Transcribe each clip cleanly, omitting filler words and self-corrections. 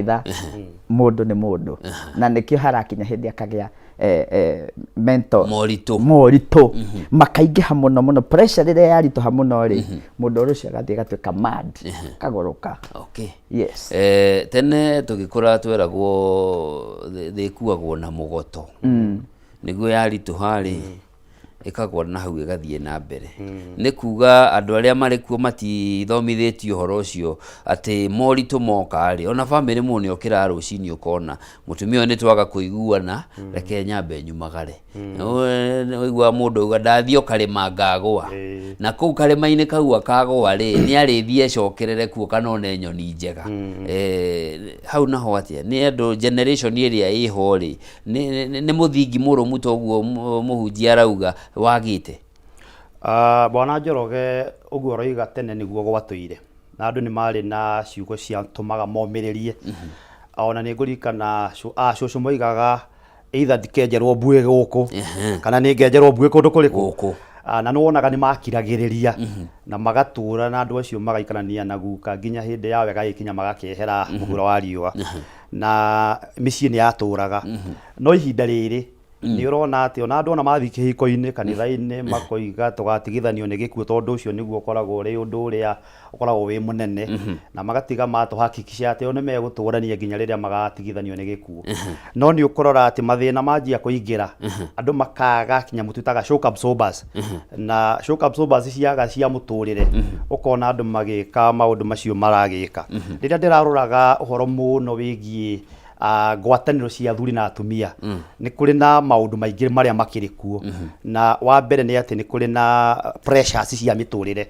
kanitha mundu ni mundu na nikio harakinya hindi akagea mental morito makaingiha muno pressure rire yarituha muno ri mundu ucio agathie gatuika mad kagoroka. Okay. Yes. Tene tugikura tweragwo thikuagwo na mugoto niguo yarituha ri ikagwa na hau igathie na mbere ni kuga andu aria mari kuo matithomithitio horo ucio ati morito moka ri ona family mune okira rucini ukona mutumia ni twaga kuiguana reke nyambe nyumagare oigwa mundu uga ndathio karima ngagwa na kuu karima-ini kau akagwa ri ni arithie cokerere kuo kana one nyoni njega hau naho atia ni andu generation iria iho ri ni muthingi murumu toguo muhunjia arauga wagite. Bwana Njoroge uguo roiga tene niguo gwatuire na andu ni mari na ciugo cia tumaga momiririe ona ni ngurikana cucu moigaga either ndikenjerwo mbue guku kana ni ngenjerwo mbue kundu kuriku na no wonaga ni makiragiriria na magatura na andu acio magaikarania na guka nginya hindi yawe gagikinya magakehera mugura wa riua na micii ni yaturaga no ihinda riri ni urona ati ona andu ona mathi kihiko-ini kanitha-ini makoiga tugatigithanio ni gikuo tondu ucio niguo ukoragwo ri undu uria ukoragwo wi munene na magatiga matuhakikisha ati one megutũrania nginya riria magatigithanio ni gikuo no ni ukorora ati mathina manjia kuingira andu makaga kinya mututaga shock absorbers na shock absorbers ciaga cia muturire ukona andu magika maundu macio maragika riria ndiraruraga uhoro muno wigie ngwataniro cia athuri na atumia ni kuri na maundu maingi maria makiri kuo na wa mbere ni ati ni kuri na pressures cia miturire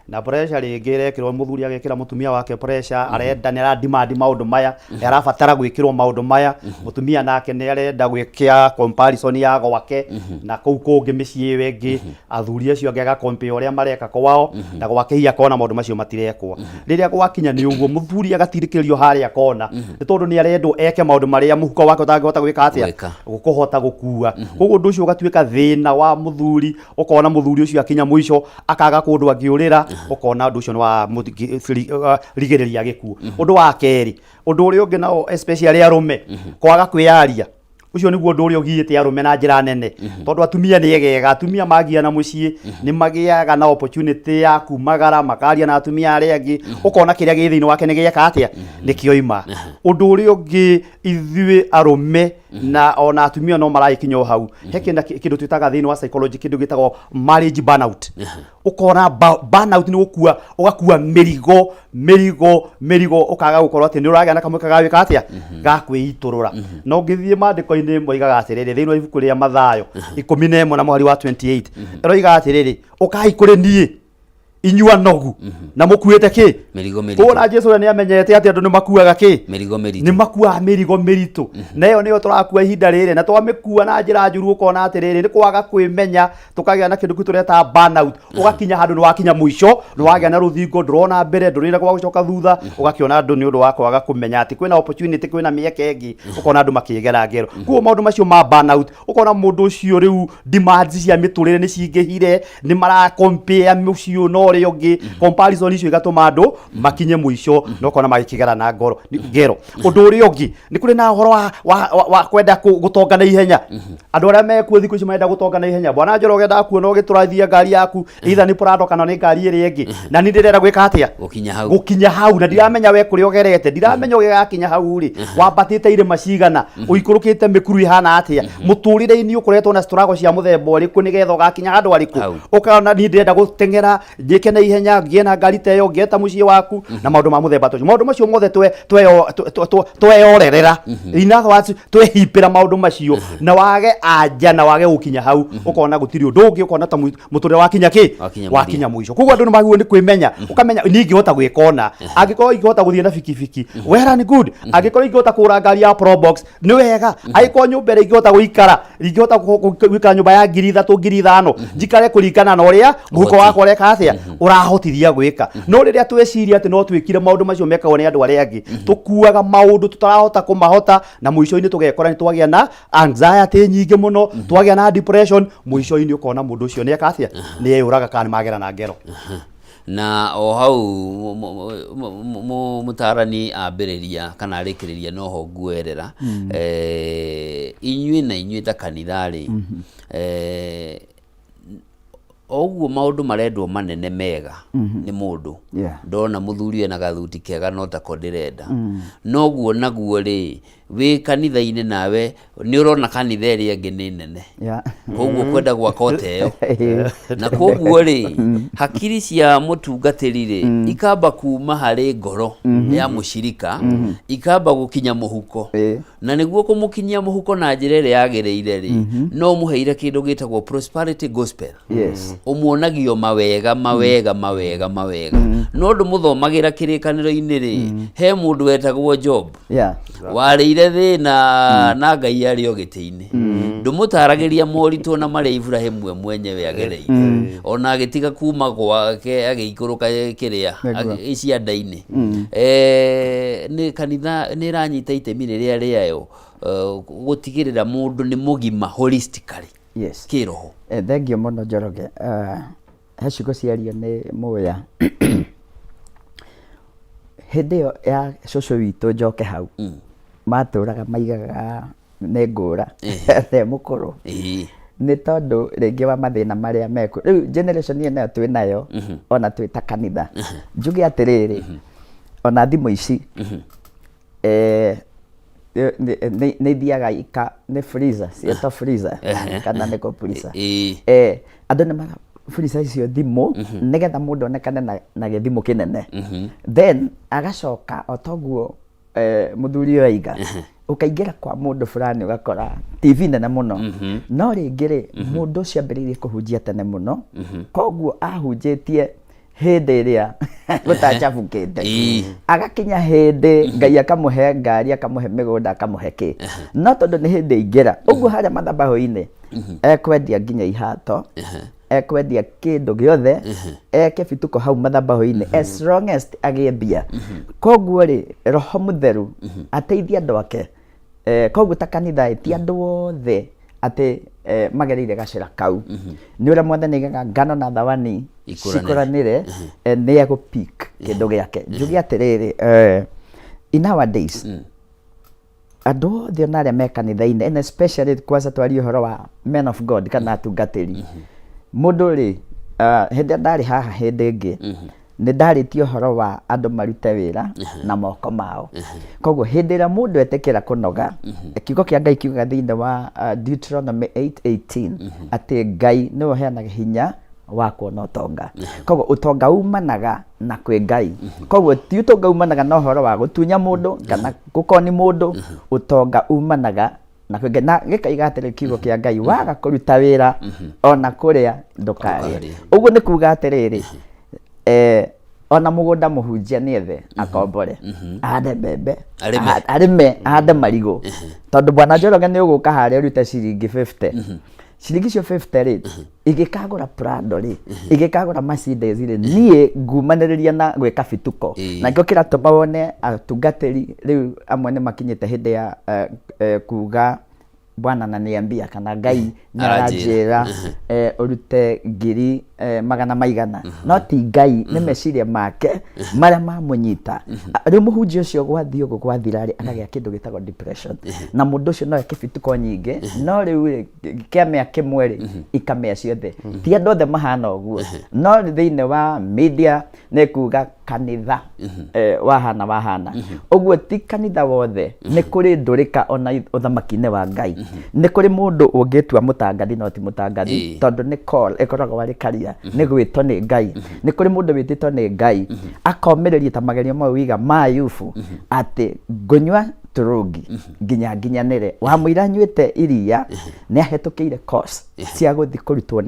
na pressure ringi irekirwo muthuri agekira mutumia wake pressure arenda ni demand maundu maya arabatara gwikirwo maundu maya mutumia nake ni arenda gwikia comparison ya gwake na kuu kungi micii wengi athuri acio angega compare uria mareka kwao na gwake hiya kona maundu macio matirekwo riria gwakinya ni uguo muthuri agatirikiririo haria kona ni tondu ni arendwo eke maundu maria muhuko wake utangihota gwika atia gukuhota gukua koguo undu ucio ugatuika thina wa muthuri ukona muthuri ucio akinya mwisho akaga kundu angiurira ukona undu ucio ni wa rigiriria gikuo undu wa keri undu uria ungi nao especially arume kwaga kwiyaria ucio niguo undu uria ugiite arume na njira nene tondu atumia ni egega atumia magia na mucii ni magiaga na opportunity ya kumagara makaria na atumia aria angi ukona kiria gi thiini wake ni gieka atia ni kioima undu uria ungi ithui arume na ona atumia no maraikinya hau hekenda kindu twitaga thiini wa psychology kindu gitagwo marriage burnout ukona burnout ni gukua ugakua mirigo ukaga gukorwo ati ni uragĩa na kamwe kagawika atia gakwiiturura no ngithie mandiko-ini moigaga atiriri thiini wa ibuku ria Mathayo 11 na mweri wa 28 eroiga atiriri ukai kuri nie inyua nogu na mukuite ki mirigo ona Jesu ni amenyete ati andu ni makuaga ki mirigo ni makua mirigo miritu na iyo niyo turakua ihinda riri na twamikua na njira njuru ukona atiriri ni kwaga kwimenya tukagia na kindu kitureta burnout ugakinya handu ni wakinya mwisho ni wagia na ruthingo ndurona mbere ndurira kwa gucoka thutha ugakiona andu ni undu wa kwaga kumenya ati kwina opportunity kwina mieke ingi ukona andu makigera ngero kuo maundu macio ma burnout ukona mundu ucio riu demands cia miturire ni cingihire ni mara compare mucio no ri ungi comparison icio igatuma andu makinye mwisho no kona magikigera na ngero undu uri ungi ni kuri na horo wa kwenda gutonga na ihenya andu aria mekuo thiku ici marenda gutonga na ihenya Bwana Njoroge ndakuona ugituraithia ngari yaku either ni Prado kana ni ngari iri ingi na ni ndirenda gwika atia gukinya hau na ndiramenya we kuri ogerete ndiramenya ugigakinya hau ri wambatite ire macigana uikurukite mikuru ihana atia muturire-ini ukuretwo na struggle cia muthemba uriku nigetha ugakinya handu ariku ukana ni ndirenda gutengera njike na ihenya ngie na ngari teyo ngieta mucii waku na maundu ma muthemba tu maundu macio mothe tweyorerera ina watu twehipira maundu macio na wage anja na wage gukinya hau ukona gutiri undu ungi ukona ta muturire wakinya ki wakinya mwisho koguo andu nimagwo ni kwimenya ukamenya ni ingihota gwikona angikorwo ingihota guthie na fikifiki wera ni good angikorwo ingihota kura ngari ya Probox ni wega aikorwo nyumba ri ingihota guikara ingihota gwika nyumba ya 3,000 5,000 njikare kuringana na uria muhuko wako ureka atia urahotithia gwika no riria tweciria ati no twikire maundu macio mekagwo ni andu aria angi tukuaga maundu tutarahota kumahota na mwisho-ini tugekora ni twagia na anxiety nyingi muno twagia na depression mwisho-ini ukona mundu ucio ni ekatia ni eyuraga kana magera na ngero na o hau mutarani ambĩrĩria kana arĩkĩrĩria noho nguerera inyuĩ ta kanitha-rĩ oguo maũndũ marendwo manene mega nĩ mũndũ ndona mũthuri ena gathuti kega no tako ndĩrenda noguo naguo-rĩ wĩ kanitha-inĩ nawe nĩ ũrona kanitha ĩrĩa ĩngĩ nĩ nene koguo kwenda gwaka ũteo na koguo-rĩ hakiri cia mũtungatĩri-rĩ ikamba kuma harĩ ngoro ya mũcirika ikamba gũkinya mũhuko na nĩguo kũmũkinyia mũhuko na njĩra ĩrĩa yagĩrĩire-rĩ no mũheire kĩndũ gĩtagwo prosperity gospel ũmuonagio mawega no ndũmũthomagĩra kĩrĩkanĩro-inĩ-rĩ he mũndũ wetagwo Job warĩire thĩna na Ngai arĩ o gĩtĩ-inĩ ndũmũtaragĩria moritũ na marĩa Ibrahimu we mwenyewe agereire ona agĩtiga kuma gwake agĩikũrũka kĩrĩa icianda-inĩ nĩ kanitha nĩ ĩranyita itemi rĩrĩa rĩayo gũtigĩrĩra mũndũ nĩ mũgima holistically kĩroho. Thengio mũno Njoroge, he ciugo ciario nĩ Mũya hĩndĩ ĩyo ya cũcũ witũ Njoke hau matũraga maigaga nĩ ngũra the mũkũrũ nĩ tondũ rĩngĩ wa mathĩna marĩa mekwo rĩu generation ĩyo nayo twĩ nayo ona twĩ ta kanitha njuge atĩrĩrĩ ona thimũ ici nĩ ithiaga nĩ freezer cietwo freezer kana nĩ compressor andũ nĩ mara freezer icio thimũ nĩgetha mũndũ onekane na gĩthimũ kĩnene then agacoka o toguo mũthuri ũyũ aiga ũkaingĩra kwa mũndũ fulani ũgakora TV nene mũno no rĩngĩ-rĩ mũndũ ũcio ambĩrĩirie kũhunjia tene mũno koguo ahunjĩtie hĩndĩ ĩrĩa gũtacabũkĩte agakinya hĩndĩ Ngai akamũhe ngari akamũhe mĩgũnda akamũhe kĩ no tondũ nĩ hĩndĩ aingĩra ũguo harĩa mathabahũ-inĩ ekwendia nginya ihato ekwendia kĩndũ gĩothe eke bituko hau mathabahũ-inĩ as long as agĩe mbia koguo-rĩ Roho Mũtheru ateithia andũ ake koguo ta kanitha ti andũ othe atĩ magereire gacĩra kau nĩ ũrĩa Mwathani aigaga ngano na thawani cikũranĩre nĩ egũpick kĩndũ gĩake njuge atĩrĩrĩ in nowadays andũ othe ona arĩa me kanitha-inĩ and especially kwanza twarie ũhoro wa men of God kana atungatĩri mũndũ-rĩ hĩndĩ ndarĩ haha hĩndĩ ĩngĩ nĩ ndarĩtie ũhoro wa andũ marute wĩra na moko mao koguo hĩndĩ ĩrĩa mũndũ etĩkĩra kũnoga kiugo kĩa Ngai kiugaga thĩinĩ wa Deuteronomy 8:18 atĩ Ngai nĩwe ũheanaga hinya wa kuona ũtonga koguo ũtonga umanaga na kwĩ Ngai koguo ti ũtonga umanaga na ũhoro wa gũtunya mũndũ kana gũkoni mũndũ ũtonga umanaga na kwĩ Ngai na gĩkaiga atĩrĩ kiugo kĩa Ngai waga kũruta wĩra ona kũrĩa ndũkarĩe ũguo nĩ kuuga atĩrĩrĩ ona mũgũnda mũhunjia nĩ ethe akombore ahande mbembe arĩme ahande marigũ tondũ Bwana Njoroge nĩ ũgũka harĩa ũrute ciringi 50 ciringi icio 50-rĩ igĩkagũra Prado-rĩ igĩkagũra Mercedes-rĩ niĩ ngumanĩrĩria na gwĩka bituko na kĩo kĩratũma wone atungatĩri rĩu amwe nĩ makinyĩte hĩndĩ ya kuga Bwana ananiambia kana Ngai nĩaranjĩra ũrute ngiri magana maigana no ti Ngai nĩ meciria make marĩa mamũnyita rĩu mũhunjia ũcio gwathiĩ ũguo gwathira-rĩ akagĩa kĩndũ gĩtagwo depression na mũndũ ũcio no eke bituko nyingĩ no rĩu kĩamĩa kĩmwe-rĩ ikamĩa ciothe ti andũ othe mahana ũguo no thĩinĩ wa media nĩ kuga kanitha wahana ũguo ti kanitha wothe nĩ kũrĩ ndũrĩka ona ũthamaki-inĩ wa Ngai nĩ kũrĩ mũndũ ũngĩtua mũtangathi no ti mũtangathi tondũ nĩ call ĩkoragwo arĩ karia nĩ gwĩtwo nĩ Ngai nĩ kũrĩ mũndũ wĩtĩtwo nĩ Ngai akomĩrĩria ta magerio mau wiga ma Yufu atĩ ngũnyua turungi nginyanĩre wamũira anyuĩte iria nĩ ahetũkĩire course cia gũthiĩ kũrutwo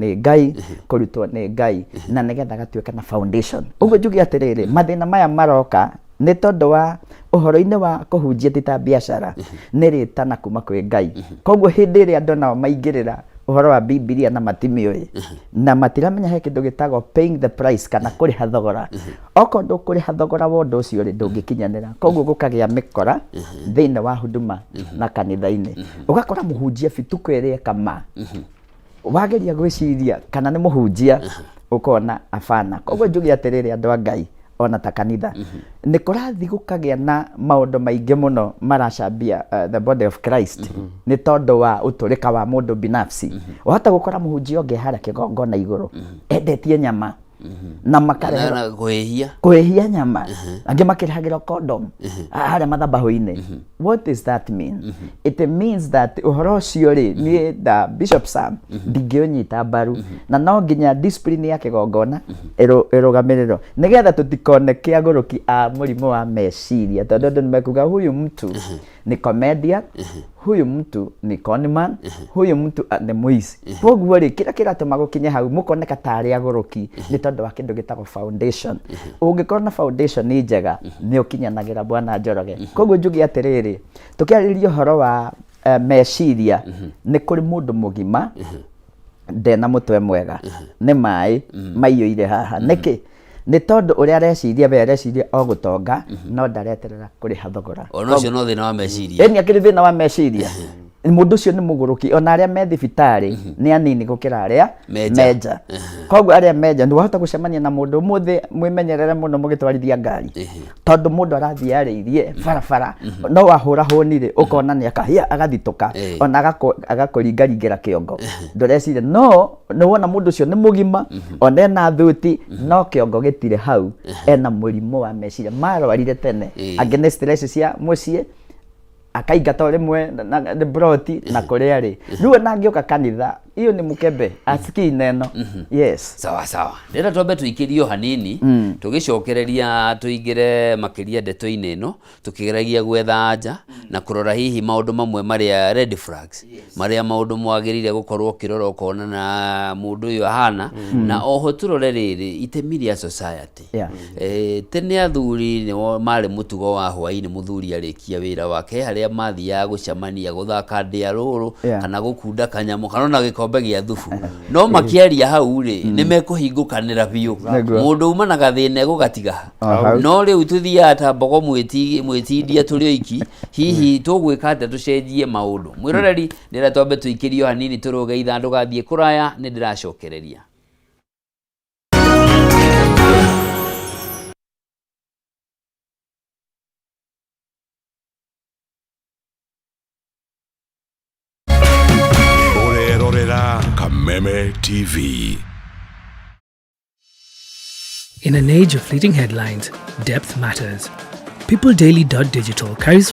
nĩ Ngai na nĩgetha gatuĩka na foundation ũguo njuge atĩrĩrĩ mathĩna maya maroka nĩ tondũ wa ũhoro-inĩ wa kũhunjia ti ta biacara nĩ rĩtana kuma kwĩ Ngai koguo hĩndĩ ĩrĩa andũ nao maingĩrĩra ũhoro wa Biblia na matimĩũĩ na matiramenya he kĩndũ gĩtagwo paying the price kana kũrĩha thogora okorwo ndũkũrĩha thogora wa ũndũ ũcio-rĩ ndũngĩkinyanĩra koguo gũkagĩa mĩkora thĩinĩ wa huduma na kanitha-inĩ ũgakora mũhunjia bituko ĩrĩa eka ma wageria gwĩciria kana nĩ mũhunjia ukona afana koguo njugi atiriri andu a Ngai ona ta kanitha ni kurathi gukagia na maundu maingi muno maracambia the body of Christ ni tondu wa uturika wa mundu binafsi wahota gukora muhunjia ungi haria kigongona iguru endetie nyama na makarehera kwehia nyama angi makirihagira condom haria mathabahu-ini. What does that mean? It means that uhoro ucio ri ni the Bishop Sam ndingiunyita mbaru na no nginya discipline ya kigongona irugamiriro nigetha tutikone kiaguruki a murimu wa meciria tondu andu nimekuga huyu mtu ni comedian, huyu mtu ni conman, huyu mtu ni muici. Koguo ri kira kiratuma gukinya hau mukoneka tari aguruki ni tondu wa kindu gitagwo foundation. Ungikorwo na foundation ni njega ni ukinyanagira Bwana Njoroge. Koguo njugi atiriri tukiariria horo wa meciria ni kuri mundu mugima ndena mutwe mwega ni mai maiyuire haha niki ni tondu uria areciria we areciria o gutonga no ndareterera kuri hathogora ono cio no thina wa meciria ni akiri thina wa meciria mundu ucio ni muguruki ona aria me thibitari ni anini gukira aria meja koguo aria meja ndu wahota gucemania na mundu muthi mwimenyerere muno mugitwarithia ngari tondu mundu arathii ariirie barabara no wahura honire ukona ni akahia agathituka ona agakuringaringira kiongo ndureciria no wona mundu ucio ni mugima ona ena thuti no kiongo gitire hau ena murimu wa meciria marwarire tene angi ni stress cia mucii akaingata rimwe na broti na kuria ri riu na ngioka kanitha iyo ni mukebe asiki neno yes sawa sawa ndira twambe tuikirio hanini tugicokereria tuingire makiria ndeto-ini ino tukigeragia gwetha anja na kurora hihi maundu mamwe maria red flags maria maundu mwagirire gukorwo kirora ukona na mundu uyu ahana na oho turore riri itemi ria society tene athuri ni mari mutugo wa hwaini muthuri arikia wira wake haria mathiaga gucemania guthaka ndiaruru kana gukunda kanyamu kana na gikombe gia thubu no makiaria hau ri ni mekuhingukanira biu mundu uma na gathine gugatiga no riu tuthia ta mbogo mwitindia turi oiki hihi tugwika ate tucenjie maundu mwiroreri ndira twambe tuikirio hanini turuge ithandu gathie kuraya ni ndiracokereria. Kameme TV. In an age of fleeting headlines, depth matters. Peopledaily.digital carries